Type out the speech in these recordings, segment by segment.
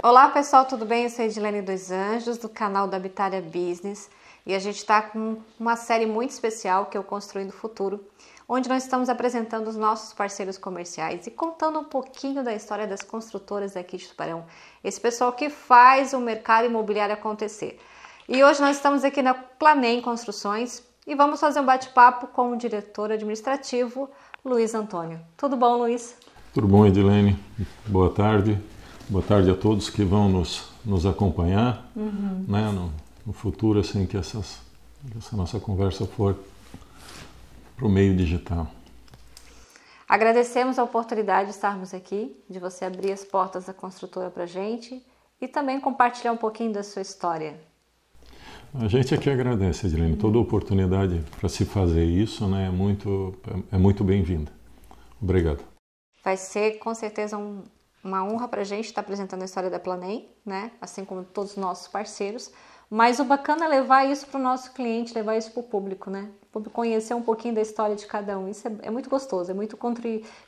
Olá pessoal, tudo bem? Eu sou a Edilene dos Anjos, do canal da Habitária Business, e a gente está com uma série muito especial que é o Construindo o Futuro, onde nós estamos apresentando os nossos parceiros comerciais e contando um pouquinho da história das construtoras aqui de Tubarão, esse pessoal que faz o mercado imobiliário acontecer. E hoje nós estamos aqui na Planem Construções e vamos fazer um bate-papo com o diretor administrativo, Luiz Antônio. Tudo bom, Luiz? Tudo bom, Edilene? Boa tarde. Boa tarde a todos que vão nos acompanhar, né, no futuro, assim, que essa nossa conversa for para o meio digital. Agradecemos a oportunidade de estarmos aqui, de você abrir as portas da construtora para a gente e também compartilhar um pouquinho da sua história. A gente aqui agradece, Edilene, toda a oportunidade para se fazer isso, né, é muito bem-vinda. Obrigado. Vai ser com certeza uma honra para a gente estar apresentando a história da Planem, né? Assim como todos os nossos parceiros. Mas o bacana é levar isso para o nosso cliente, levar isso para o público, né? O público conhecer um pouquinho da história de cada um. Isso é muito gostoso,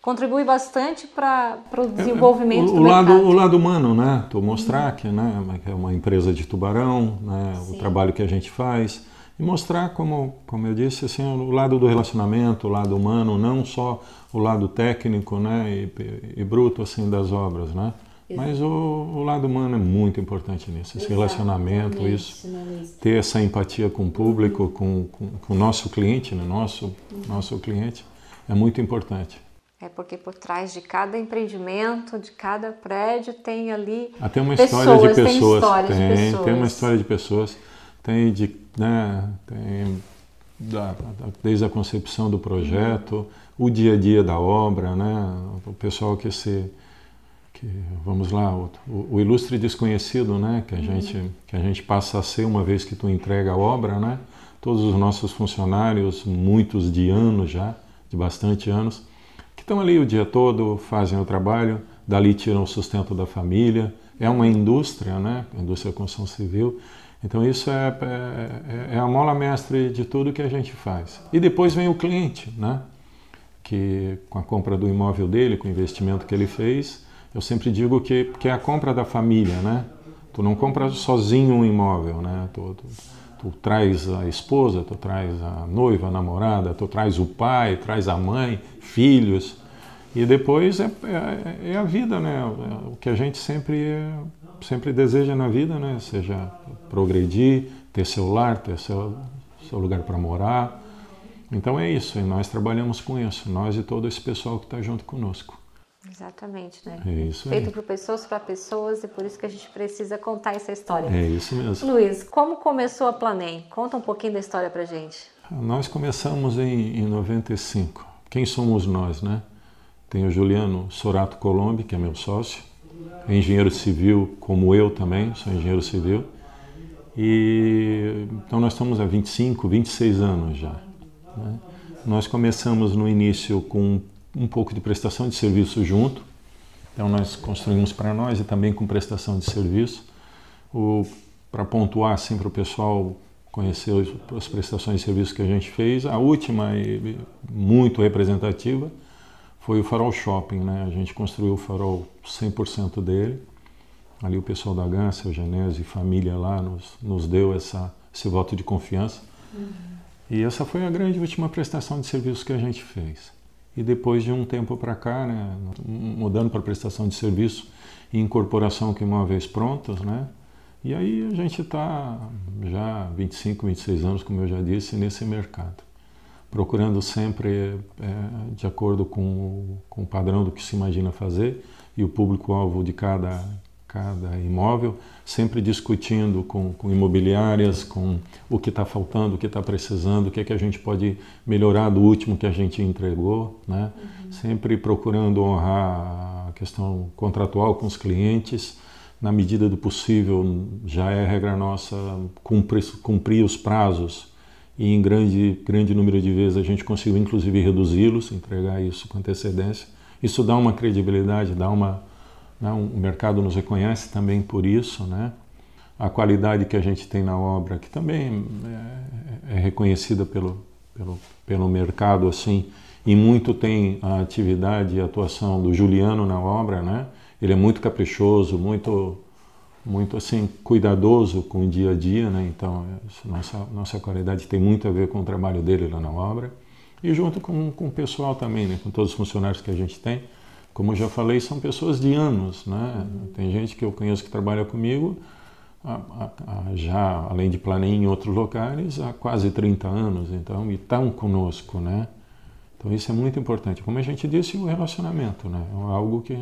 contribui bastante para o desenvolvimento do mercado. O lado humano, né? Tu mostrar que, né, é uma empresa de Tubarão, né? O trabalho que a gente faz. E mostrar, como eu disse, assim, o lado do relacionamento, o lado humano, não só o lado técnico, né, e bruto assim, das obras, né? Mas o lado humano é muito importante nisso, esse relacionamento, isso, ter essa empatia com o público, com o nosso cliente, né? Nosso cliente, é muito importante. É porque por trás de cada empreendimento, de cada prédio, tem ali tem uma história de pessoas, tem uma história de pessoas, desde a concepção do projeto, o dia a dia da obra, né? O pessoal vamos lá, o ilustre desconhecido, né? Que a gente passa a ser uma vez que tu entrega a obra, né? Todos os nossos funcionários, muitos de anos já, de bastante anos, que estão ali o dia todo, fazem o trabalho, dali tiram o sustento da família. É uma indústria, né? A indústria da construção civil. Então isso é a mola mestre de tudo que a gente faz. E depois vem o cliente, né? Que com a compra do imóvel dele, com o investimento que ele fez, eu sempre digo que é a compra da família, né? Tu não compra sozinho um imóvel, né? Tu traz a esposa, tu traz a noiva, a namorada, tu traz o pai, traz a mãe, filhos. E depois é a vida, né? O que a gente sempre deseja na vida, né? Seja progredir, ter seu lar, ter seu lugar para morar. Então é isso, e nós trabalhamos com isso, nós e todo esse pessoal que está junto conosco. Exatamente, né? É isso aí. Feito por pessoas para pessoas, e por isso que a gente precisa contar essa história. É isso mesmo. Luiz, como começou a Planem? Conta um pouquinho da história pra gente. Nós começamos em 95. Quem somos nós, né? Tem o Juliano Sorato Colombi, que é meu sócio, é engenheiro civil, como eu também, sou engenheiro civil. E então nós estamos há 25, 26 anos já, né? Nós começamos no início com um pouco de prestação de serviço junto, então nós construímos para nós e também com prestação de serviço. Para pontuar assim para o pessoal conhecer as prestações de serviço que a gente fez, a última e muito representativa foi o Farol Shopping, né? A gente construiu o farol 100% dele. Ali o pessoal da Gança, o Genésio e família lá nos deu esse voto de confiança. E essa foi a grande última prestação de serviço que a gente fez. E depois de um tempo para cá, né, mudando para prestação de serviço e incorporação com imóveis prontos, né? E aí a gente está já 25, 26 anos, como eu já disse, nesse mercado. Procurando sempre de acordo com o padrão do que se imagina fazer e o público-alvo de cada imóvel, sempre discutindo com imobiliárias, com o que está faltando, o que está precisando, o que é que a gente pode melhorar do último que a gente entregou, né? Sempre procurando honrar a questão contratual com os clientes, na medida do possível, já é regra nossa cumprir os prazos, e em grande número de vezes a gente conseguiu inclusive reduzi-los, entregar isso com antecedência. Isso dá uma credibilidade, o mercado nos reconhece também por isso, né? A qualidade que a gente tem na obra, que também é reconhecida pelo mercado, assim, e muito tem a atividade e a atuação do Juliano na obra, né? Ele é muito caprichoso, muito assim, cuidadoso com o dia a dia, né? Então, nossa qualidade tem muito a ver com o trabalho dele lá na obra. E junto com o pessoal também, né? Com todos os funcionários que a gente tem. Como eu já falei, são pessoas de anos, né? Tem gente que eu conheço que trabalha comigo já, além de Planem, em outros locais, há quase 30 anos, então, e estão conosco, né? Então isso é muito importante. Como a gente disse, o relacionamento, né? É algo que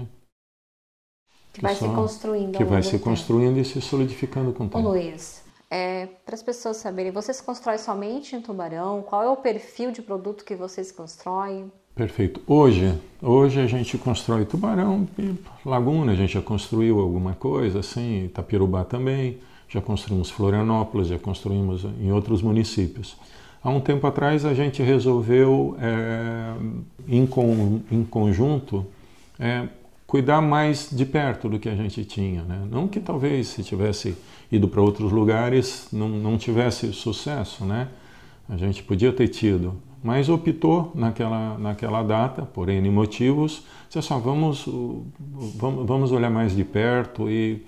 vai se construindo. Que vai se construindo e se solidificando com o tempo. Ô Luiz, para as pessoas saberem, vocês constroem somente em Tubarão? Qual é o perfil de produto que vocês constroem? Perfeito. Hoje a gente constrói Tubarão e Laguna, a gente já construiu alguma coisa, assim, Itapirubá também, já construímos Florianópolis, já construímos em outros municípios. Há um tempo atrás a gente resolveu, em conjunto, cuidar mais de perto do que a gente tinha, né? Não que talvez se tivesse ido para outros lugares não tivesse sucesso, né? A gente podia ter tido, mas optou naquela data, por N motivos, disse assim, vamos olhar mais de perto e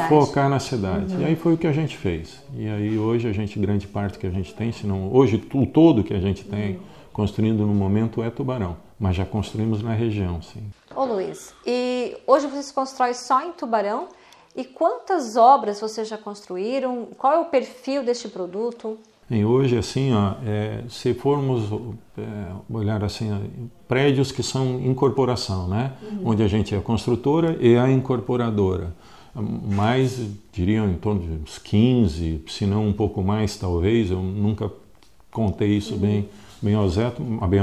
focar na cidade. E aí foi o que a gente fez. E aí hoje grande parte que a gente tem, se não hoje o todo que a gente tem construindo no momento é Tubarão, mas já construímos na região, sim. Ô Luiz, e hoje vocês constroem só em Tubarão? E quantas obras vocês já construíram? Qual é o perfil deste produto? Hoje, assim, se formos olhar assim, prédios que são incorporação, né? Onde a gente é a construtora e a incorporadora. Mais, diriam, em torno de uns 15, se não um pouco mais, talvez. Eu nunca contei isso bem ao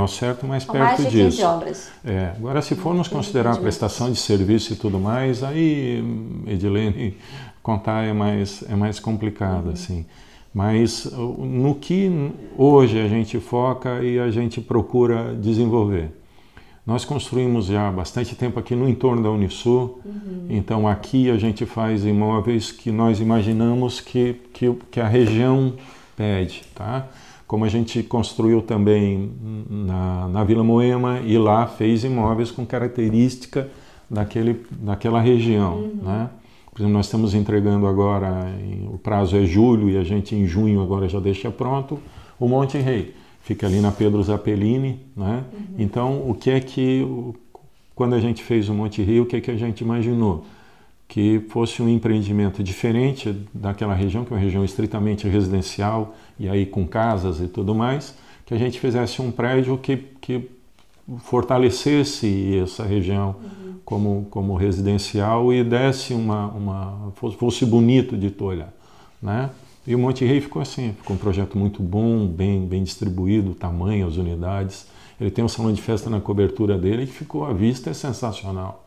certo, mas perto mais de disso. 15 obras. Agora, se formos considerar a prestação de serviço e tudo mais, aí, Edilene, contar é mais complicado, assim. Mas no que hoje a gente foca e a gente procura desenvolver. Nós construímos já há bastante tempo aqui no entorno da Unisul, então aqui a gente faz imóveis que nós imaginamos que a região pede, tá? Como a gente construiu também na Vila Moema e lá fez imóveis com característica daquela região, né? Por exemplo, nós estamos entregando agora, o prazo é julho e a gente em junho agora já deixa pronto, o Monte Rei. Fica ali na Pedro Zappellini, né? Então, quando a gente fez o Monte Rei, o que a gente imaginou? Que fosse um empreendimento diferente daquela região, que é uma região estritamente residencial, e aí com casas e tudo mais, que a gente fizesse um prédio que fortalecesse essa região como residencial e desse fosse bonito de tu olhar, né? E o Monte Rei ficou assim, ficou um projeto muito bom, bem distribuído, o tamanho, as unidades. Ele tem um salão de festa na cobertura dele que ficou à vista, é sensacional,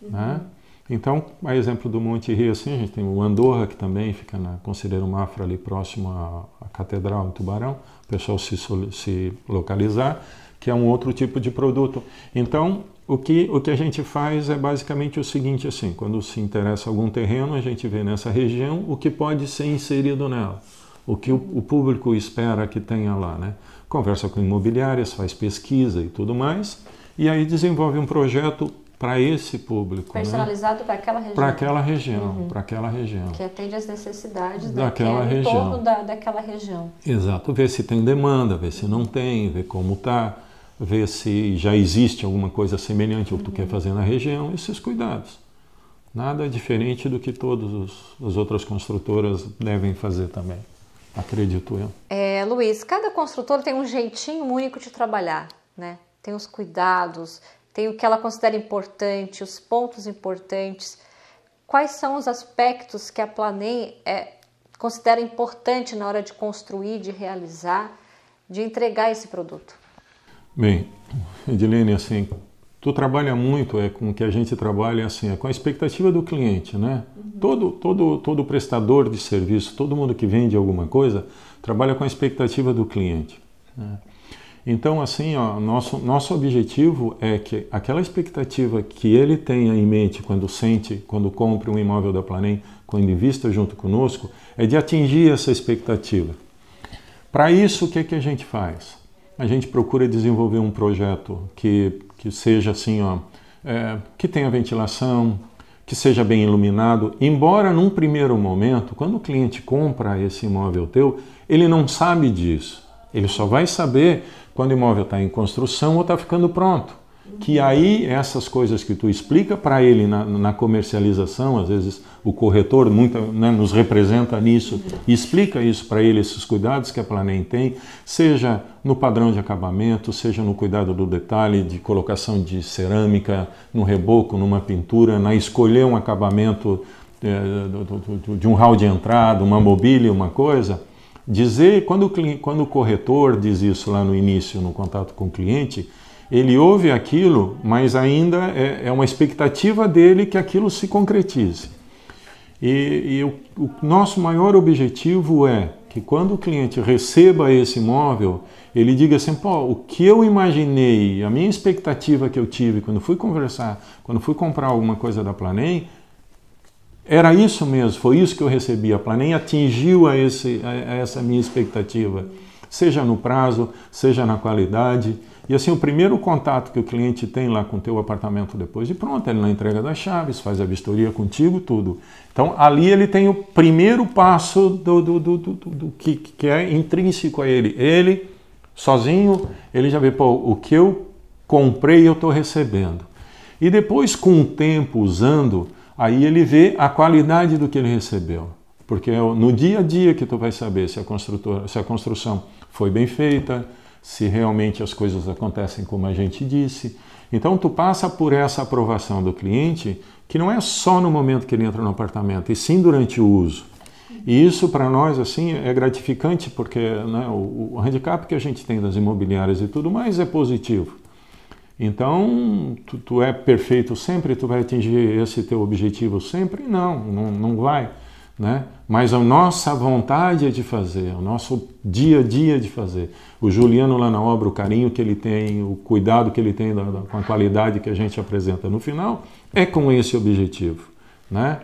né? Então, a exemplo do Monte Rei, assim, a gente tem o Andorra, que também fica na Conselheiro Mafra, ali próximo à Catedral em Tubarão, o pessoal se localizar, que é um outro tipo de produto. Então, o que a gente faz é basicamente o seguinte, assim, quando se interessa algum terreno, a gente vê nessa região o que pode ser inserido nela, o que o público espera que tenha lá, né? Conversa com imobiliárias, faz pesquisa e tudo mais, e aí desenvolve um projeto para esse público. Personalizado, né? Para aquela região. Para aquela região. Que atende às necessidades daquela região. Em torno daquela região. Exato. Ver se tem demanda, ver se não tem, ver como está, ver se já existe alguma coisa semelhante ao que tu quer fazer na região, esses cuidados. Nada diferente do que todas as outras construtoras devem fazer também, acredito eu. Luiz, cada construtora tem um jeitinho único de trabalhar, né? Tem os cuidados, tem o que ela considera importante, os pontos importantes. Quais são os aspectos que a Planem considera importante na hora de construir, de realizar, de entregar esse produto? Bem, Edilene, assim, tu trabalha muito com o que a gente trabalha, assim, com a expectativa do cliente, né? Todo prestador de serviço, todo mundo que vende alguma coisa, trabalha com a expectativa do cliente, né? Então, assim, nosso objetivo é que aquela expectativa que ele tenha em mente quando compra um imóvel da Planem, quando invista junto conosco, é de atingir essa expectativa. Para isso, o que a gente faz? a gente procura desenvolver um projeto que seja assim, ó, que tenha ventilação, que seja bem iluminado, embora num primeiro momento, quando o cliente compra esse imóvel teu, ele não sabe disso. Ele só vai saber quando o imóvel está em construção ou está ficando pronto. Que aí essas coisas que tu explica para ele na comercialização, às vezes o corretor nos representa nisso e explica isso para ele, esses cuidados que a Planem tem, seja no padrão de acabamento, seja no cuidado do detalhe, de colocação de cerâmica, no reboco, numa pintura, na escolher um acabamento de um hall de entrada, uma mobília, uma coisa. Dizer, quando o corretor diz isso lá no início, no contato com o cliente, ele ouve aquilo, mas ainda é uma expectativa dele que aquilo se concretize. E o nosso maior objetivo é que quando o cliente receba esse imóvel, ele diga assim, pô, o que eu imaginei, a minha expectativa que eu tive quando fui conversar, quando fui comprar alguma coisa da Planem, era isso mesmo, foi isso que eu recebi. A Planem atingiu a essa minha expectativa, seja no prazo, seja na qualidade. E assim, o primeiro contato que o cliente tem lá com o teu apartamento depois de pronto, ele na entrega das chaves, faz a vistoria contigo, tudo. Então, ali ele tem o primeiro passo do que é intrínseco a ele. Ele, sozinho, ele já vê, pô, o que eu comprei eu estou recebendo. E depois, com o tempo, usando, aí ele vê a qualidade do que ele recebeu. Porque é no dia a dia que tu vai saber se a construção foi bem feita, se realmente as coisas acontecem como a gente disse. Então tu passa por essa aprovação do cliente, que não é só no momento que ele entra no apartamento, e sim durante o uso. E isso para nós assim é gratificante, porque né, o handicap que a gente tem das imobiliárias e tudo mais é positivo. Então tu é perfeito sempre, tu vai atingir esse teu objetivo sempre? Não vai. Né? Mas a nossa vontade é de fazer, o nosso dia a dia de fazer. O Juliano lá na obra, o carinho que ele tem, o cuidado que ele tem com a qualidade que a gente apresenta no final, é com esse objetivo. Né?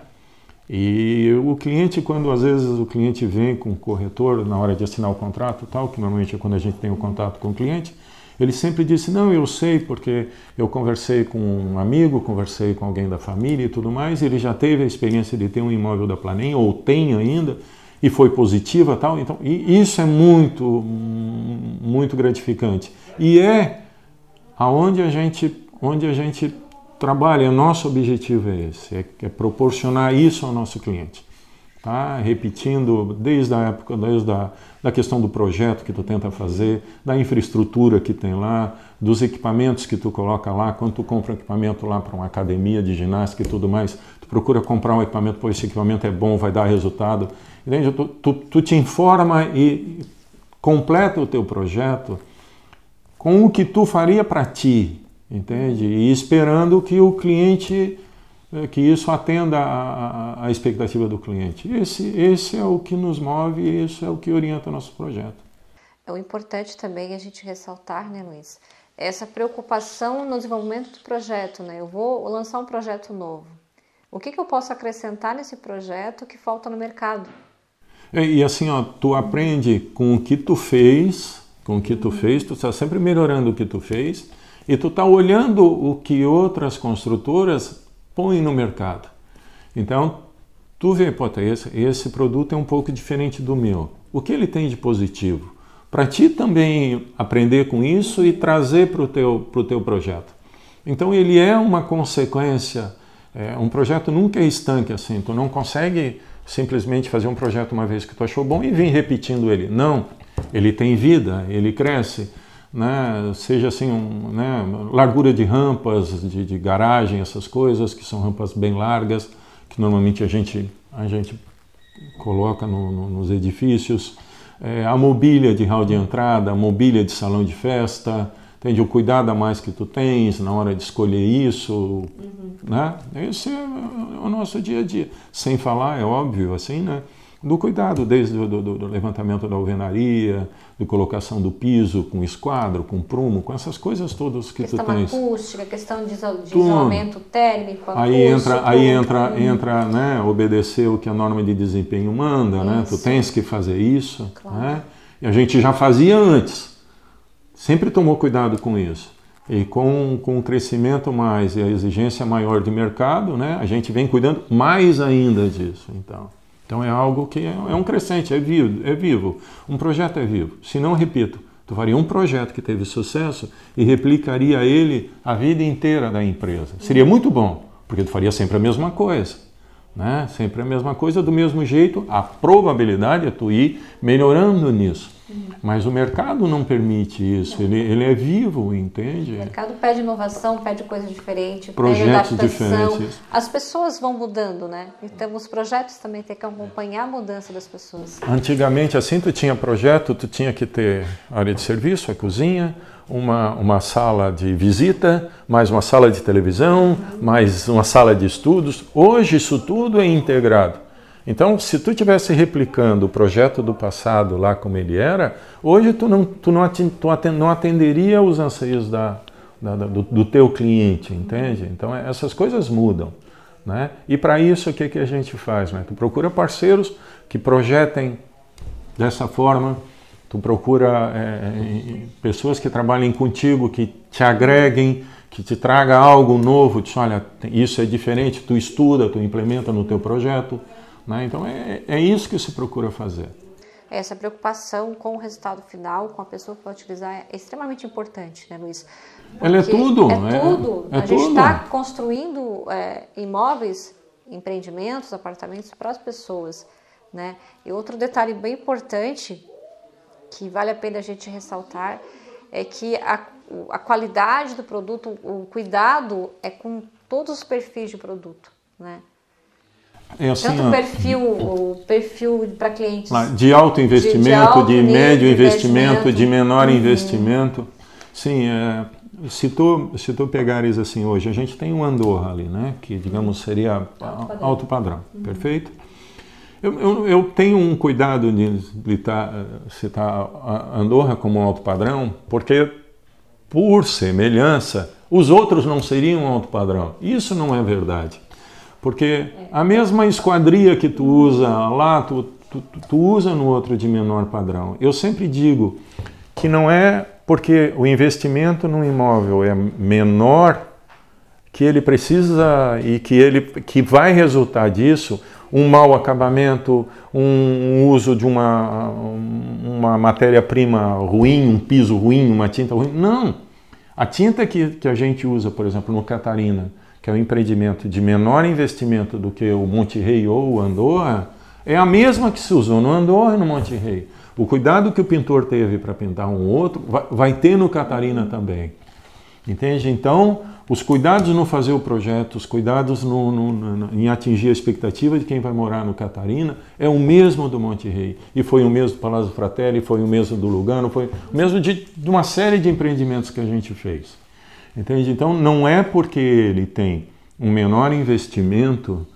E o cliente, quando às vezes o cliente vem com o corretor na hora de assinar o contrato, tal, que normalmente é quando a gente tem o contato com o cliente, ele sempre disse, não, eu sei porque eu conversei com um amigo, conversei com alguém da família e tudo mais, ele já teve a experiência de ter um imóvel da Planem, ou tem ainda, e foi positiva tal. Então, e isso é muito gratificante. E é onde a gente trabalha, nosso objetivo é esse, é proporcionar isso ao nosso cliente. Tá? Repetindo desde a época, da questão do projeto que tu tenta fazer, da infraestrutura que tem lá, dos equipamentos que tu coloca lá, quando tu compra um equipamento lá para uma academia de ginástica e tudo mais, tu procura comprar um equipamento, pois esse equipamento é bom, vai dar resultado. Entende? Tu te informa e completa o teu projeto com o que tu faria para ti, entende? E esperando que o cliente... que isso atenda à expectativa do cliente. Esse é o que nos move e isso é o que orienta o nosso projeto. O importante também é a gente ressaltar, né, Luiz, essa preocupação no desenvolvimento do projeto, né? Eu vou lançar um projeto novo. O que eu posso acrescentar nesse projeto que falta no mercado? E assim, ó, tu aprende com o que tu fez, tu está sempre melhorando o que tu fez e tu está olhando o que outras construtoras põe no mercado. Então, tu vê, pô, esse produto é um pouco diferente do meu. O que ele tem de positivo? Para ti também aprender com isso e trazer para o teu projeto. Então, ele é uma consequência. Um projeto nunca é estanque assim. Tu não consegue simplesmente fazer um projeto uma vez que tu achou bom e vir repetindo ele. Não. Ele tem vida, ele cresce. Né, seja assim, largura de rampas, de garagem, essas coisas, que são rampas bem largas, que normalmente a gente coloca nos edifícios, a mobília de hall de entrada, a mobília de salão de festa, entende? O cuidado a mais que tu tens na hora de escolher isso, né? Esse é o nosso dia a dia. Sem falar, é óbvio, assim, né? Do cuidado, desde do levantamento da alvenaria, de colocação do piso com esquadro, com prumo, com essas coisas todas que tu tens. Questão acústica, questão de isolamento térmico, acústico. Aí entra né, obedecer o que a norma de desempenho manda, né? Tu tens que fazer isso, claro. Né? E a gente já fazia antes. sempre tomou cuidado com isso. E com o crescimento mais e a exigência maior de mercado, né, a gente vem cuidando mais ainda disso. Então é algo que é um crescente, é vivo. Um projeto é vivo. Se não, repito, tu faria um projeto que teve sucesso e replicaria ele a vida inteira da empresa. Seria muito bom, porque tu faria sempre a mesma coisa. Né? Sempre a mesma coisa, do mesmo jeito, a probabilidade é tu ir melhorando nisso. Mas o mercado não permite isso, ele é vivo, entende? O mercado pede inovação, pede coisa diferente, projetos pede adaptação. Diferentes. As pessoas vão mudando, né? Então os projetos também têm que acompanhar a mudança das pessoas. Antigamente, assim, tu tinha projeto, tu tinha que ter área de serviço, a cozinha, uma sala de visita, mais uma sala de televisão, mais uma sala de estudos. Hoje isso tudo é integrado. Então, se tu estivesse replicando o projeto do passado lá como ele era, hoje tu não atenderia os anseios do teu cliente, entende? Então, essas coisas mudam. Né? E para isso, o que a gente faz? Né? Tu procura parceiros que projetem dessa forma, tu procura pessoas que trabalhem contigo, que te agreguem, que te traga algo novo, diz, olha, isso é diferente, tu estuda, tu implementa no teu projeto. Né? Então é isso que se procura fazer. Essa preocupação com o resultado final, com a pessoa que vai utilizar, é extremamente importante, né, Luiz? Porque ela é tudo. É tudo. A gente está construindo imóveis, empreendimentos, apartamentos para as pessoas. Né? E outro detalhe bem importante, que vale a pena a gente ressaltar, é que a qualidade do produto, o cuidado é com todos os perfis de produto. Né? Assim, tanto o perfil para clientes de alto investimento, de médio investimento, de menor uhum. investimento. Sim, se tu pegares assim hoje, a gente tem um Andorra ali, né? Que digamos seria alto padrão, perfeito? Eu tenho um cuidado de citar Andorra como um alto padrão, porque por semelhança os outros não seriam um alto padrão. Isso não é verdade. Porque a mesma esquadria que tu usa lá, tu usa no outro de menor padrão. Eu sempre digo que não é porque o investimento no imóvel é menor que ele precisa e que vai resultar disso um mau acabamento, um uso de uma matéria-prima ruim, um piso ruim, uma tinta ruim. Não! A tinta que a gente usa, por exemplo, no Catarina, que é um empreendimento de menor investimento do que o Monte Rei ou o Andorra, é a mesma que se usou no Andorra e no Monte Rei. O cuidado que o pintor teve para pintar um outro vai ter no Catarina também. Entende? Então, os cuidados no fazer o projeto, os cuidados em atingir a expectativa de quem vai morar no Catarina, é o mesmo do Monte Rei. E foi o mesmo do Palazzo Fratelli, foi o mesmo do Lugano, foi o mesmo de uma série de empreendimentos que a gente fez. Entende? Então, não é porque ele tem um menor investimento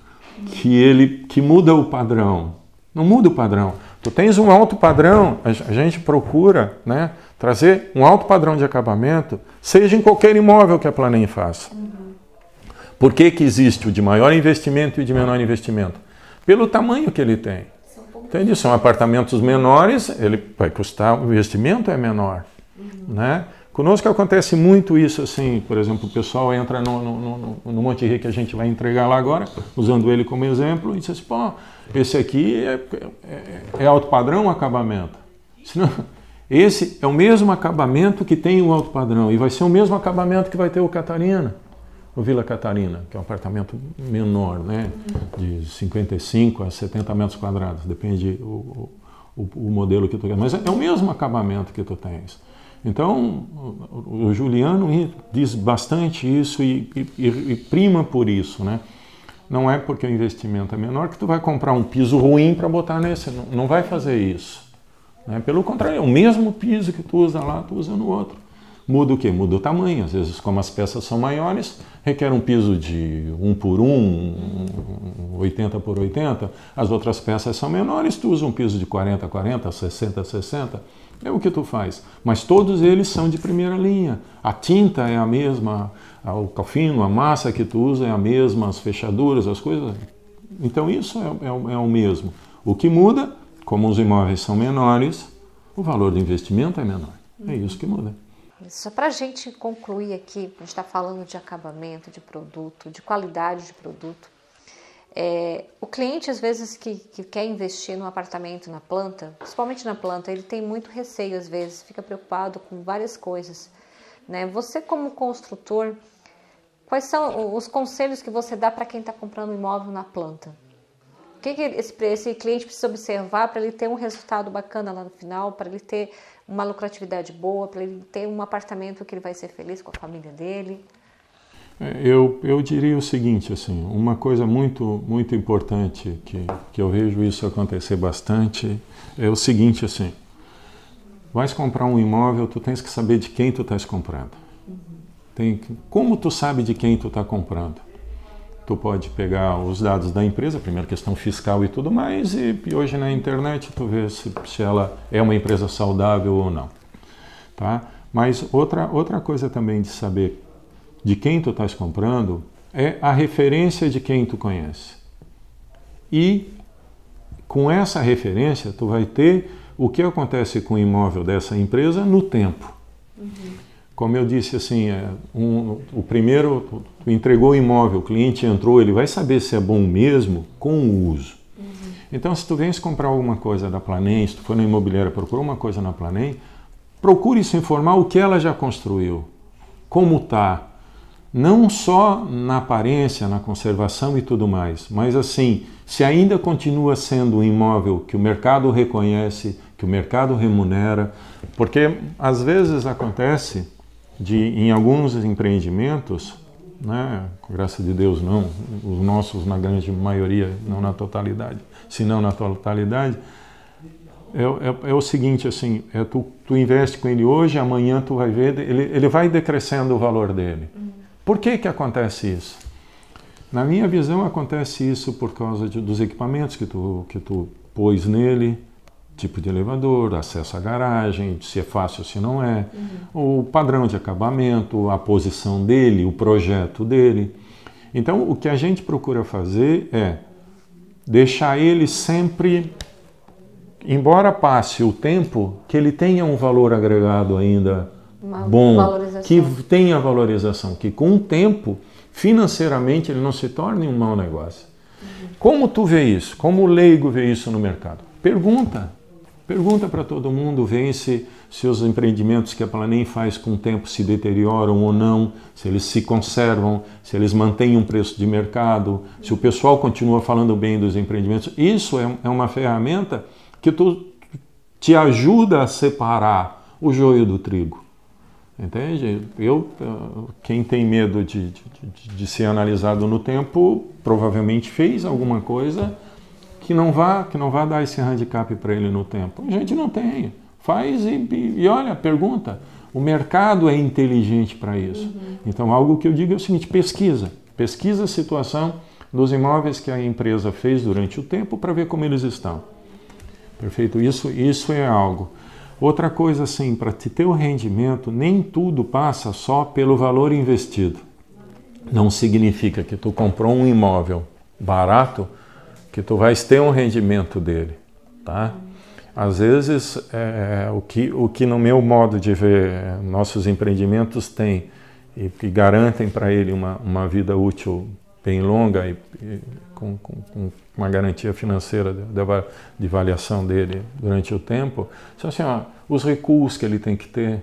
que muda o padrão. Não muda o padrão. Tu tens um alto padrão, a gente procura, né, trazer um alto padrão de acabamento, seja em qualquer imóvel que a Planem faça. Por que existe o de maior investimento e o de menor investimento? Pelo tamanho que ele tem. Entende? São apartamentos menores, ele vai custar, o investimento é menor. Né? Conosco acontece muito isso, assim, por exemplo, o pessoal entra no Monte Rei que a gente vai entregar lá agora, usando ele como exemplo, e diz assim, pô, esse aqui é alto padrão acabamento. Senão, esse é o mesmo acabamento que tem o alto padrão, e vai ser o mesmo acabamento que vai ter o Catarina, o Vila Catarina, que é um apartamento menor, né, de 55 a 70 metros quadrados, depende o modelo que tu quer, mas é o mesmo acabamento que tu tens. Então, o Juliano diz bastante isso e prima por isso, né? Não é porque o investimento é menor que tu vai comprar um piso ruim para botar nesse, não vai fazer isso. Né? Pelo contrário, é o mesmo piso que tu usa lá, tu usa no outro. Muda o quê? Muda o tamanho. Às vezes, como as peças são maiores, requer um piso de 1 por 1, 80 por 80. As outras peças são menores, tu usa um piso de 40 a 40, 60 a 60. É o que tu faz. Mas todos eles são de primeira linha. A tinta é a mesma, o calfino, a massa que tu usa é a mesma, as fechaduras, as coisas. Então isso é o mesmo. O que muda, como os imóveis são menores, o valor do investimento é menor. É isso que muda. Só para a gente concluir aqui, a gente está falando de acabamento, de produto, de qualidade de produto. O cliente, às vezes, que quer investir num apartamento na planta, principalmente na planta, ele tem muito receio, às vezes, fica preocupado com várias coisas, né? Você, como construtor, quais são os conselhos que você dá para quem está comprando um imóvel na planta? O que esse cliente precisa observar para ele ter um resultado bacana lá no final, para ele ter uma lucratividade boa, para ele ter um apartamento que ele vai ser feliz com a família dele? Eu diria o seguinte, assim, uma coisa muito importante que eu vejo isso acontecer bastante é o seguinte, assim, vais comprar um imóvel, tu tens que saber de quem tu estás comprando. Como tu sabe de quem tu está comprando? Tu pode pegar os dados da empresa, primeiro questão fiscal e tudo mais, e hoje na internet tu vê se ela é uma empresa saudável ou não. Tá? Mas outra coisa também de saber de quem tu estás comprando é a referência de quem tu conhece. E com essa referência tu vai ter o que acontece com o imóvel dessa empresa no tempo. Como eu disse, assim, o primeiro, tu entregou o imóvel, o cliente entrou, ele vai saber se é bom mesmo com o uso. Então, se tu vens comprar alguma coisa da Planem, se tu for na imobiliária, procura uma coisa na Planem, procure se informar o que ela já construiu, como está. Não só na aparência, na conservação e tudo mais, mas assim, se ainda continua sendo um imóvel que o mercado reconhece, que o mercado remunera, porque às vezes acontece em alguns empreendimentos, né, graças a Deus não, os nossos na grande maioria, não na totalidade, se não na totalidade, é o seguinte, assim, tu investe com ele hoje, amanhã tu vai ver, ele vai decrescendo o valor dele. Por que acontece isso? Na minha visão, acontece isso por causa dos equipamentos que tu pôs nele, tipo de elevador, acesso à garagem, se é fácil ou se não é, o padrão de acabamento, a posição dele, o projeto dele. Então, o que a gente procura fazer é deixar ele sempre, embora passe o tempo, que ele tenha um valor agregado ainda bom, que tenha valorização, que com o tempo, financeiramente, ele não se torne um mau negócio. Como tu vê isso? Como o leigo vê isso no mercado? Pergunta para todo mundo, vê se os empreendimentos que a Planem faz com o tempo se deterioram ou não, se eles se conservam, se eles mantêm um preço de mercado, se o pessoal continua falando bem dos empreendimentos. Isso é uma ferramenta que te ajuda a separar o joio do trigo. Entende? Quem tem medo de ser analisado no tempo, provavelmente fez alguma coisa que não vá dar esse handicap para ele no tempo. A gente não tem. Faz e olha, pergunta. O mercado é inteligente para isso. Então, algo que eu digo é o seguinte, pesquisa a situação dos imóveis que a empresa fez durante o tempo para ver como eles estão. Perfeito? Isso é algo. Outra coisa, assim, para te ter o rendimento, nem tudo passa só pelo valor investido. Não significa que tu comprou um imóvel barato, que tu vais ter um rendimento dele, tá? Às vezes, o que no meu modo de ver, nossos empreendimentos têm e que garantem para ele uma vida útil bem longa e com uma garantia financeira de avaliação dele durante o tempo, são assim, os recuos que ele tem que ter,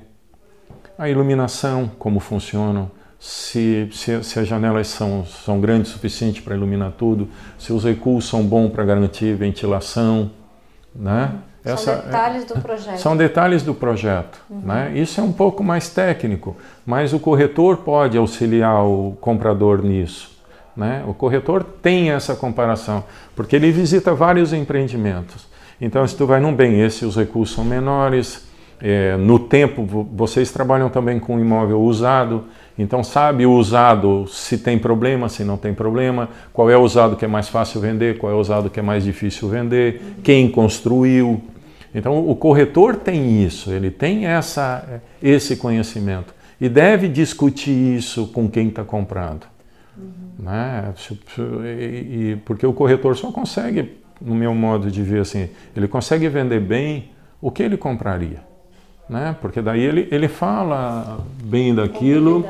a iluminação, como funcionam, se as janelas são grandes o suficiente para iluminar tudo, se os recuos são bons para garantir ventilação, né? São detalhes do projeto. São detalhes do projeto. Né? Isso é um pouco mais técnico, mas o corretor pode auxiliar o comprador nisso. Né? O corretor tem essa comparação, porque ele visita vários empreendimentos. Então, se tu vai num bem, os recursos são menores, no tempo, vocês trabalham também com imóvel usado, então sabe o usado se tem problema, se não tem problema, qual é o usado que é mais fácil vender, qual é o usado que é mais difícil vender, quem construiu. Então, o corretor tem isso, ele tem esse conhecimento e deve discutir isso com quem está comprando. Né? Porque o corretor só consegue, no meu modo de ver, assim, ele consegue vender bem o que ele compraria. né? Porque daí ele fala bem daquilo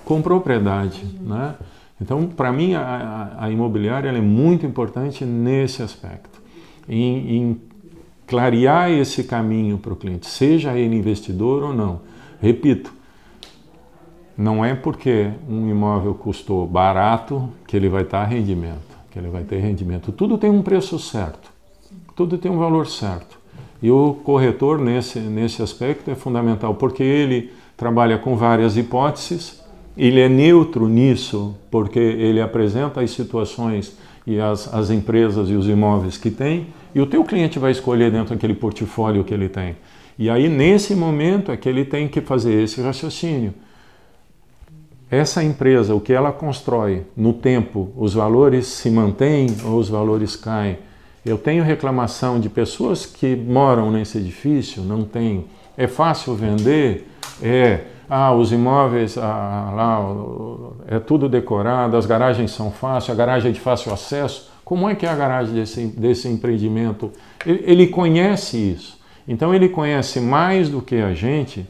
com propriedade, né? Então, para mim, a imobiliária ela é muito importante nesse aspecto, em clarear esse caminho para o cliente, seja ele investidor ou não. Repito, não é porque um imóvel custou barato que ele vai estar que ele vai ter rendimento. Tudo tem um preço certo, tudo tem um valor certo. E o corretor, nesse aspecto, é fundamental, porque ele trabalha com várias hipóteses, ele é neutro nisso, porque ele apresenta as situações e as empresas e os imóveis que tem, e o teu cliente vai escolher dentro daquele portfólio que ele tem. E aí, nesse momento, é que ele tem que fazer esse raciocínio. Essa empresa, o que ela constrói no tempo, os valores se mantêm ou os valores caem? Eu tenho reclamação de pessoas que moram nesse edifício? Não tem. É fácil vender? Os imóveis, lá, é tudo decorado, as garagens são fáceis, a garagem é de fácil acesso. Como é que é a garagem desse empreendimento? Ele conhece isso. Então ele conhece mais do que a gente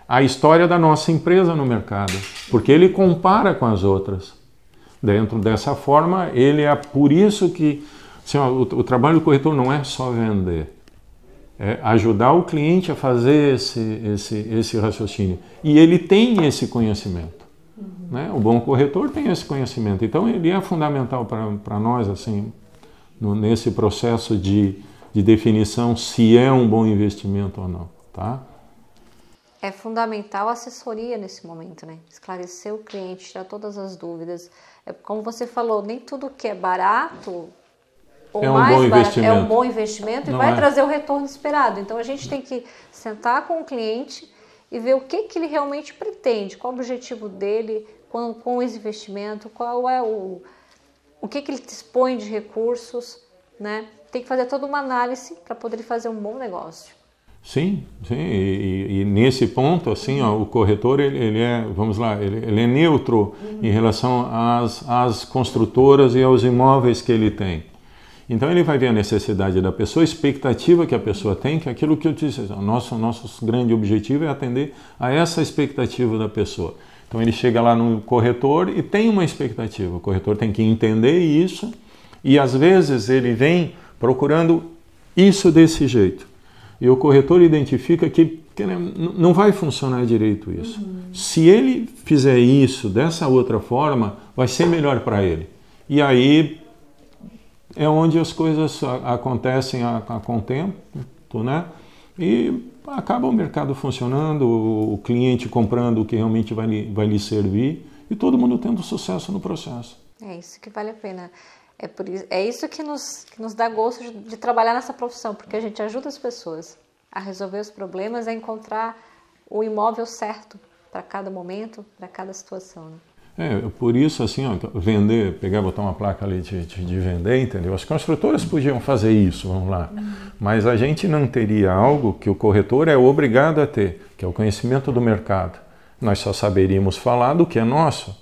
a história da nossa empresa no mercado, porque ele compara com as outras. Dentro dessa forma, por isso que assim, o trabalho do corretor não é só vender, é ajudar o cliente a fazer esse raciocínio. E ele tem esse conhecimento. Né? O bom corretor tem esse conhecimento. Então, ele é fundamental para nós, assim, nesse processo de definição se é um bom investimento ou não. Tá? É fundamental a assessoria nesse momento, né? Esclarecer o cliente, tirar todas as dúvidas. Como você falou, nem tudo que é barato ou mais barato é um bom investimento e vai trazer o retorno esperado. Então a gente tem que sentar com o cliente e ver o que ele realmente pretende, qual o objetivo dele com esse investimento, qual é o que ele dispõe de recursos, né? Tem que fazer toda uma análise para poder fazer um bom negócio. Sim. E nesse ponto, assim, o corretor, ele é neutro em relação às construtoras e aos imóveis que ele tem. Então ele vai ver a necessidade da pessoa, a expectativa que a pessoa tem, que é aquilo que eu disse, nosso grande objetivo é atender a essa expectativa da pessoa. Então ele chega lá no corretor e tem uma expectativa, o corretor tem que entender isso e às vezes ele vem procurando isso desse jeito. E o corretor identifica que não vai funcionar direito isso. Se ele fizer isso dessa outra forma, vai ser melhor para ele. E aí é onde as coisas acontecem com o tempo, né? E acaba o mercado funcionando, o cliente comprando o que realmente vai lhe servir e todo mundo tendo sucesso no processo. É isso que vale a pena. É isso que nos dá gosto de trabalhar nessa profissão, porque a gente ajuda as pessoas a resolver os problemas, a encontrar o imóvel certo para cada momento, para cada situação. Né? Por isso, assim, vender, botar uma placa ali de vender, entendeu? As construtoras podiam fazer isso, vamos lá. Mas a gente não teria algo que o corretor é obrigado a ter, que é o conhecimento do mercado. Nós só saberíamos falar do que é nosso.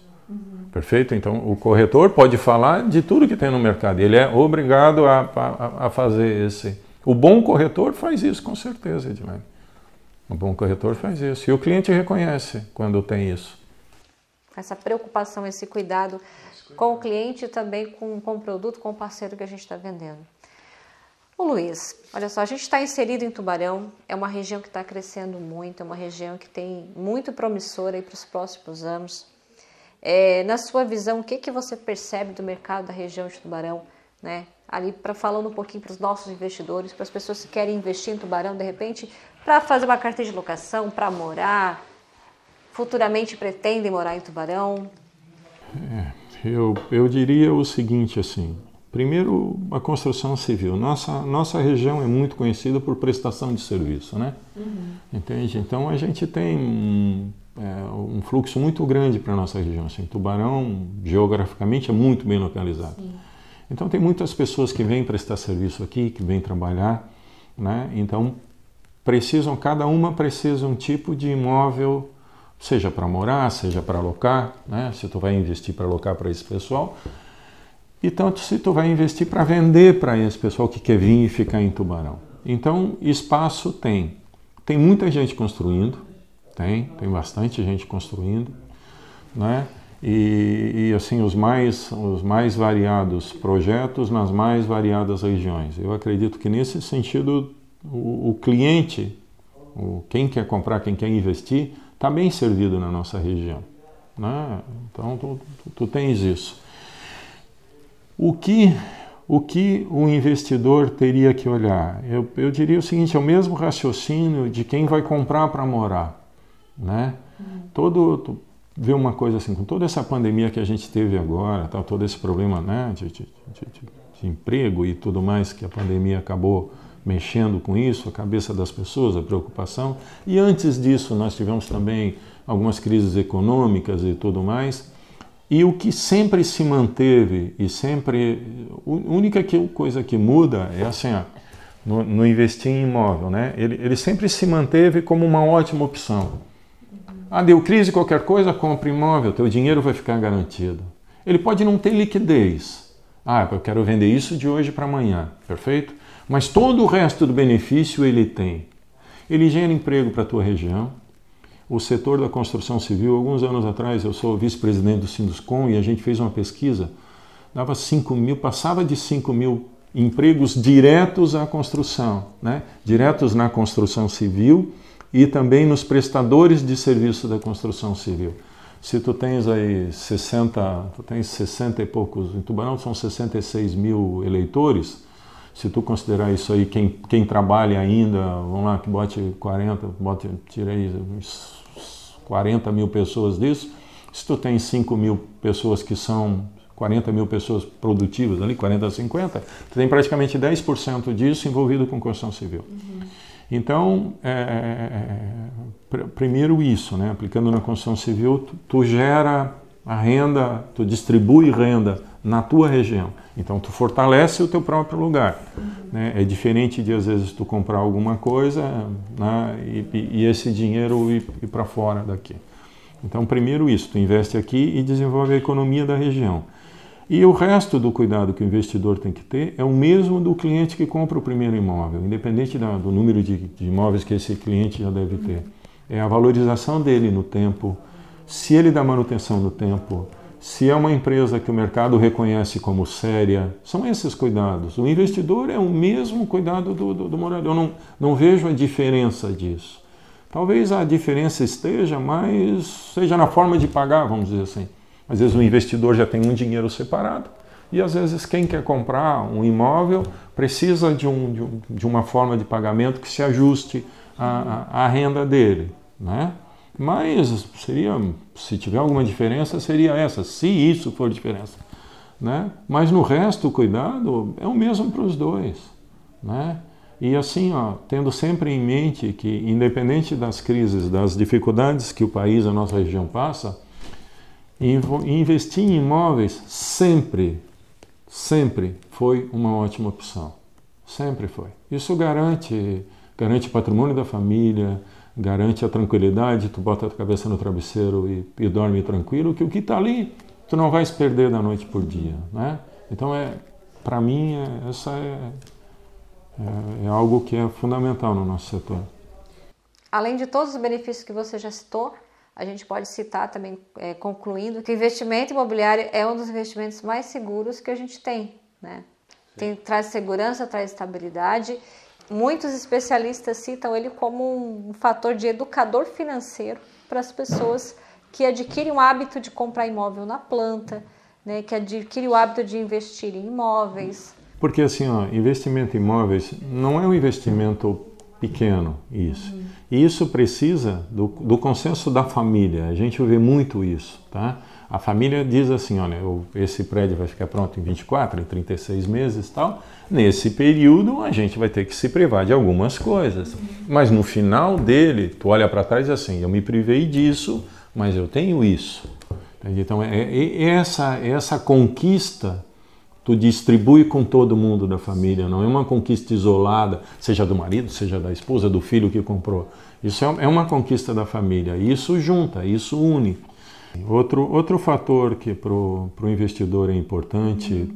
Perfeito? Então, o corretor pode falar de tudo que tem no mercado. Ele é obrigado a fazer esse. O bom corretor faz isso, com certeza, Edilene. O bom corretor faz isso. E o cliente reconhece quando tem isso. Essa preocupação, esse cuidado com o cliente e também com o produto, com o parceiro que a gente está vendendo. Ô Luiz, olha só, a gente está inserido em Tubarão, é uma região que está crescendo muito, é uma região que tem muito promissora para os próximos anos. Na sua visão, o que você percebe do mercado da região de Tubarão, né? Ali, falando um pouquinho para os nossos investidores, para as pessoas que querem investir em Tubarão, de repente, para fazer uma carteira de locação, para morar, futuramente pretendem morar em Tubarão? Eu diria o seguinte, assim, primeiro, a construção civil. Nossa região é muito conhecida por prestação de serviço, né? Entende? Então, a gente tem um fluxo muito grande para a nossa região. Assim, Tubarão, geograficamente, é muito bem localizado. Sim. Então, tem muitas pessoas que vêm prestar serviço aqui, que vêm trabalhar, né? Então, cada uma precisa um tipo de imóvel, seja para morar, seja para alocar, né? Se tu vai investir para alocar para esse pessoal, e tanto se tu vai investir para vender para esse pessoal que quer vir e ficar em Tubarão. Então, espaço tem. tem muita gente construindo, tem bastante gente construindo, né? E assim, os mais variados projetos nas mais variadas regiões. Eu acredito que nesse sentido o cliente, quem quer comprar, quem quer investir, está bem servido na nossa região, né? Então tu tens isso. O que o investidor teria que olhar? Eu diria o seguinte, é o mesmo raciocínio de quem vai comprar para morar, né? Tu vê uma coisa assim, com toda essa pandemia que a gente teve agora, todo esse problema, né, de emprego e tudo mais, que a pandemia acabou mexendo com isso, a cabeça das pessoas, a preocupação. E antes disso nós tivemos também algumas crises econômicas e tudo mais. E o que sempre se manteve e sempre... A única coisa que muda é assim, ó, no investir em imóvel, né? Ele sempre se manteve como uma ótima opção. Deu crise, qualquer coisa, compra imóvel, teu dinheiro vai ficar garantido. Ele pode não ter liquidez. Eu quero vender isso de hoje para amanhã, perfeito? Mas todo o resto do benefício ele tem. Ele gera emprego para a tua região. O setor da construção civil, alguns anos atrás, eu sou vice-presidente do Sinduscom e a gente fez uma pesquisa, dava 5 mil, passava de 5 mil empregos diretos à construção, né? Diretos na construção civil e também nos prestadores de serviço da construção civil. Se tu tens aí 60 e poucos, em Tubarão são 66 mil eleitores, se tu considerar isso aí, quem trabalha ainda, vamos lá, que bote 40, tira aí uns 40 mil pessoas disso, se tu tem 5 mil pessoas que são 40 mil pessoas produtivas ali, 40 a 50, tu tem praticamente 10% disso envolvido com construção civil. Então, primeiro isso, né? Aplicando na construção civil, tu gera a renda, tu distribui renda na tua região. Então, tu fortalece o teu próprio lugar. Né? É diferente de, às vezes, tu comprar alguma coisa, né? e esse dinheiro ir para fora daqui. Então, primeiro isso, tu investe aqui e desenvolve a economia da região. E o resto do cuidado que o investidor tem que ter é o mesmo do cliente que compra o primeiro imóvel, independente do número de imóveis que esse cliente já deve ter. É a valorização dele no tempo, se ele dá manutenção no tempo, se é uma empresa que o mercado reconhece como séria, são esses cuidados. O investidor é o mesmo cuidado do morador, eu não vejo a diferença disso. Talvez a diferença seja na forma de pagar, vamos dizer assim. Às vezes o investidor já tem um dinheiro separado e às vezes quem quer comprar um imóvel precisa de uma forma de pagamento que se ajuste à renda dele, né? Mas se tiver alguma diferença, seria essa, se isso for diferença, né? Mas no resto o cuidado é o mesmo para os dois, né? E assim, tendo sempre em mente que, independente das crises, das dificuldades que o país, a nossa região passa, investir em imóveis sempre foi uma ótima opção. Sempre foi. Isso garante o patrimônio da família, garante a tranquilidade, tu bota a cabeça no travesseiro e dorme tranquilo, que o que está ali tu não vais perder da noite por dia, né? Então, para mim, essa é algo que é fundamental no nosso setor. Além de todos os benefícios que você já citou, a gente pode citar também, concluindo, que o investimento imobiliário é um dos investimentos mais seguros que a gente tem, né? Traz segurança, traz estabilidade. Muitos especialistas citam ele como um fator de educador financeiro para as pessoas que adquirem o hábito de comprar imóvel na planta, né? Que adquirem o hábito de investir em imóveis. Porque assim, investimento em imóveis não é um investimento pequeno, isso. E isso precisa do consenso da família. A gente vê muito isso, tá? A família diz assim, olha, esse prédio vai ficar pronto em 24, em 36 meses e tal. Nesse período, a gente vai ter que se privar de algumas coisas. Mas no final dele, tu olha para trás e diz assim, eu me privei disso, mas eu tenho isso. Então, essa conquista tu distribui com todo mundo da família, não é uma conquista isolada, seja do marido, seja da esposa, do filho que comprou. Isso é uma conquista da família, isso junta, isso une. Outro fator que para o investidor é importante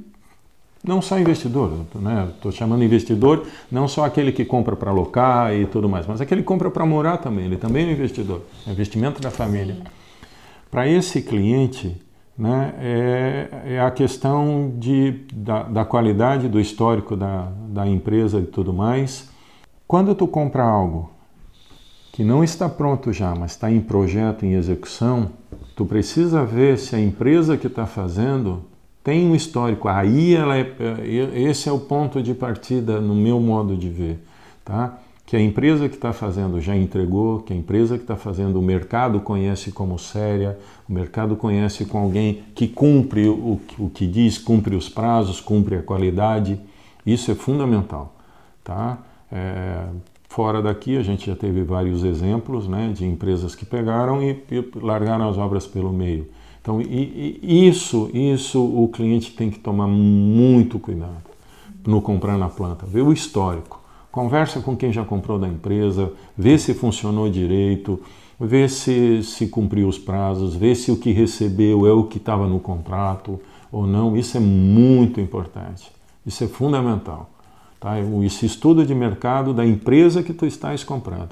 não só investidor, né? Estou chamando investidor não só aquele que compra para alocar e tudo mais, mas aquele que compra para morar também, ele também é um investidor, é investimento da família. Para esse cliente, né, é a questão da qualidade, do histórico da empresa e tudo mais. Quando tu compra algo que não está pronto já, mas está em projeto, em execução, tu precisa ver se a empresa que está fazendo tem um histórico. Aí esse é o ponto de partida no meu modo de ver, tá? Que a empresa que está fazendo já entregou, que a empresa que está fazendo o mercado conhece como séria, o mercado conhece com alguém que cumpre o que diz, cumpre os prazos, cumpre a qualidade. Isso é fundamental, tá? Fora daqui a gente já teve vários exemplos, né, de empresas que pegaram e largaram as obras pelo meio. Então isso o cliente tem que tomar muito cuidado no comprar na planta, ver o histórico. Conversa com quem já comprou da empresa, vê se funcionou direito, vê se cumpriu os prazos, vê se o que recebeu é o que estava no contrato ou não. Isso é muito importante, isso é fundamental. Tá? Esse estudo de mercado da empresa que tu estás comprando.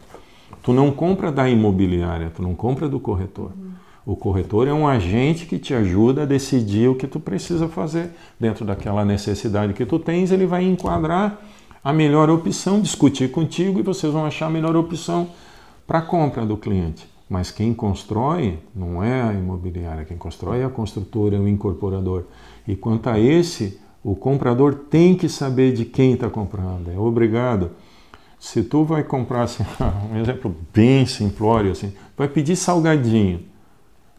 Tu não compra da imobiliária, tu não compra do corretor. O corretor é um agente que te ajuda a decidir o que tu precisa fazer. Dentro daquela necessidade que tu tens, ele vai enquadrar a melhor opção, discutir contigo e vocês vão achar a melhor opção para a compra do cliente. Mas quem constrói não é a imobiliária, quem constrói é a construtora, é o incorporador. E quanto a esse, o comprador tem que saber de quem está comprando, é obrigado. Se tu vai comprar, assim, um exemplo bem simplório, assim, vai pedir salgadinho,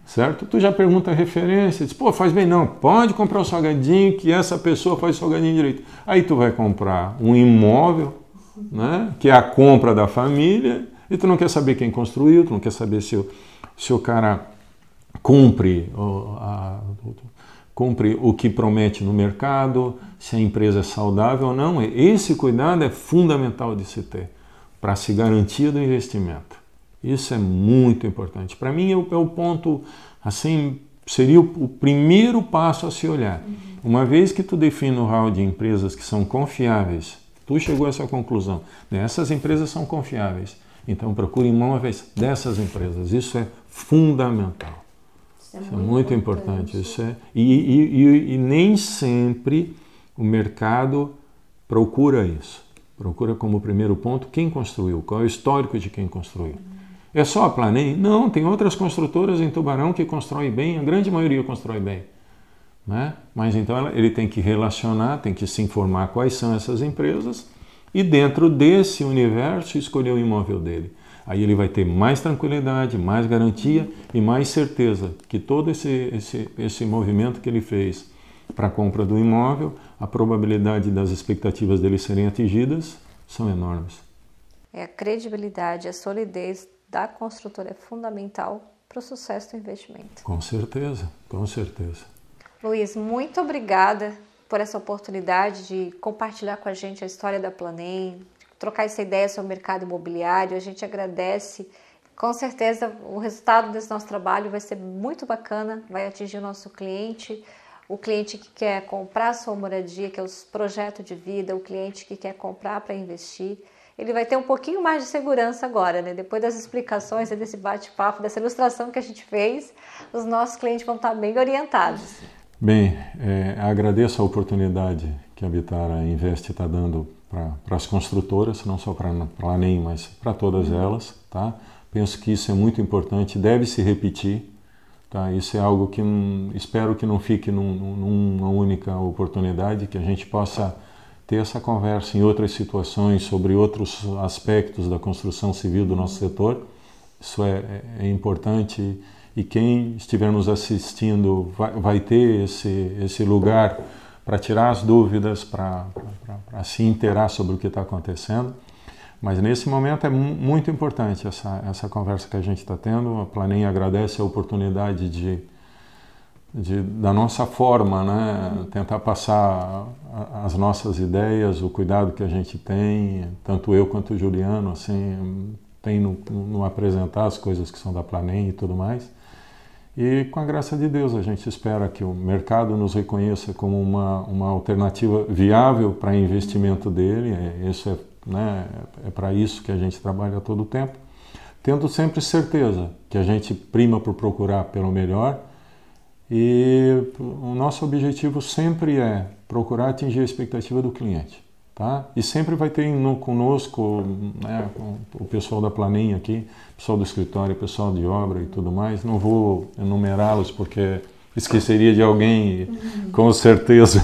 certo? Tu já pergunta a referência, diz, pô, faz bem, não, pode comprar o salgadinho que essa pessoa faz o salgadinho direito. Aí tu vai comprar um imóvel, né, que é a compra da família, e tu não quer saber quem construiu, tu não quer saber se o cara cumpre o que promete no mercado, se a empresa é saudável ou não. Esse cuidado é fundamental de se ter para se garantir do investimento. Isso é muito importante. Para mim é o ponto, assim, seria o primeiro passo a se olhar. Uma vez que tu define o hall de empresas que são confiáveis, tu chegou a essa conclusão, né? Essas empresas são confiáveis, então procure imóveis dessas empresas. Isso é fundamental. Isso é muito importante. Isso e nem sempre o mercado procura isso. Procura como primeiro ponto quem construiu, qual é o histórico de quem construiu. É só a Planem? Não, tem outras construtoras em Tubarão que constroem bem, a grande maioria constrói bem. Né? Mas então ele tem que relacionar, tem que se informar quais são essas empresas e dentro desse universo escolher o imóvel dele. Aí ele vai ter mais tranquilidade, mais garantia e mais certeza que todo esse movimento que ele fez para a compra do imóvel, a probabilidade das expectativas dele serem atingidas são enormes. A credibilidade, a solidez da construtora é fundamental para o sucesso do investimento. Com certeza, com certeza. Luiz, muito obrigada por essa oportunidade de compartilhar com a gente a história da Planem, trocar essa ideia sobre o mercado imobiliário. A gente agradece. Com certeza o resultado desse nosso trabalho vai ser muito bacana, vai atingir o nosso cliente, o cliente que quer comprar a sua moradia, que é os projetos de vida, o cliente que quer comprar para investir. Ele vai ter um pouquinho mais de segurança agora, né? Depois das explicações, desse bate-papo, dessa ilustração que a gente fez, os nossos clientes vão estar bem orientados. Bem, agradeço a oportunidade que a Habitara Invest está dando para as construtoras, não só para a Planem, mas para todas elas, tá? Penso que isso é muito importante, deve se repetir, tá? Isso é algo que espero que não fique numa única oportunidade, que a gente possa ter essa conversa em outras situações sobre outros aspectos da construção civil do nosso setor. Isso é importante e quem estiver nos assistindo vai ter esse lugar para tirar as dúvidas, para se inteirar sobre o que está acontecendo. Mas nesse momento é muito importante essa conversa que a gente está tendo. A Planem agradece a oportunidade da nossa forma, né, tentar passar as nossas ideias, o cuidado que a gente tem, tanto eu quanto o Juliano, assim, tem no apresentar as coisas que são da Planem e tudo mais. E com a graça de Deus, a gente espera que o mercado nos reconheça como uma alternativa viável para investimento dele. É para isso que a gente trabalha todo o tempo, tendo sempre certeza que a gente prima por procurar pelo melhor. E o nosso objetivo sempre é procurar atingir a expectativa do cliente. Tá? E sempre vai ter conosco, né, com o pessoal da Planem aqui, pessoal do escritório, pessoal de obra e tudo mais. Não vou enumerá-los porque esqueceria de alguém, com certeza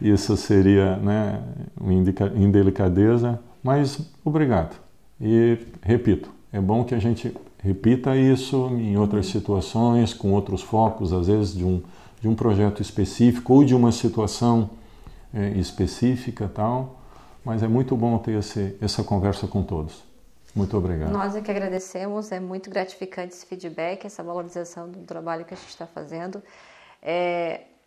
isso seria, né, uma indelicadeza, mas obrigado. E repito, é bom que a gente repita isso em outras situações, com outros focos, às vezes de um projeto específico ou de uma situação específica, tal, mas é muito bom ter essa conversa com todos. Muito obrigado. Nós é que agradecemos, é muito gratificante esse feedback, essa valorização do trabalho que a gente está fazendo.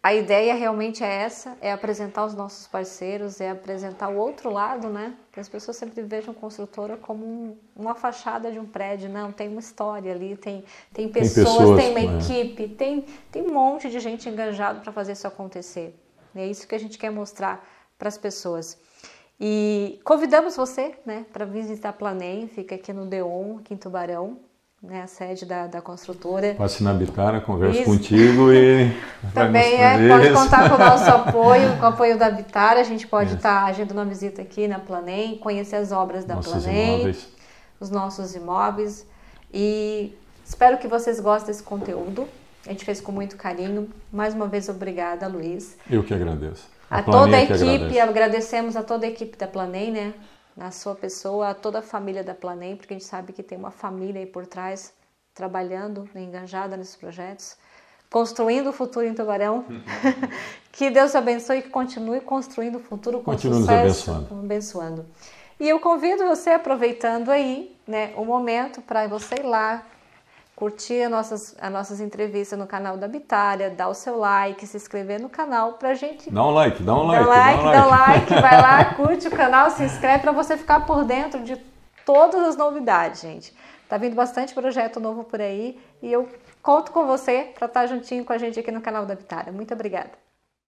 A ideia realmente é essa, é apresentar os nossos parceiros, é apresentar o outro lado, né? Que as pessoas sempre vejam construtora como uma fachada de um prédio, não, tem uma história ali, tem pessoas, tem uma equipe, tem um monte de gente engajada para fazer isso acontecer. É isso que a gente quer mostrar para as pessoas. E convidamos você, né, para visitar a Planem, fica aqui no Deon, aqui em Tubarão, né, a sede da construtora. Passe na Bitara, converse contigo e... Também pode contar com o nosso apoio, com o apoio da Bitara. A gente pode estar agendando uma visita aqui na Planem, conhecer as obras da Planem, os nossos imóveis. E espero que vocês gostem desse conteúdo. A gente fez com muito carinho. Mais uma vez, obrigada, Luiz. Eu que agradeço. A toda a equipe, agradecemos a toda a equipe da Planem, né? Na sua pessoa, a toda a família da Planem, porque a gente sabe que tem uma família aí por trás, trabalhando, engajada nesses projetos, construindo o futuro em Tubarão. Que Deus abençoe e que continue construindo o futuro com sucesso, abençoando. E eu convido você, aproveitando aí, né, o momento para você ir lá, curtir as nossas entrevistas no canal da Bitária, dar o seu like, se inscrever no canal pra gente... Dá um like, dá um like, vai lá, curte o canal, se inscreve para você ficar por dentro de todas as novidades, gente. Tá vindo bastante projeto novo por aí e eu conto com você para estar juntinho com a gente aqui no canal da Bitária. Muito obrigada.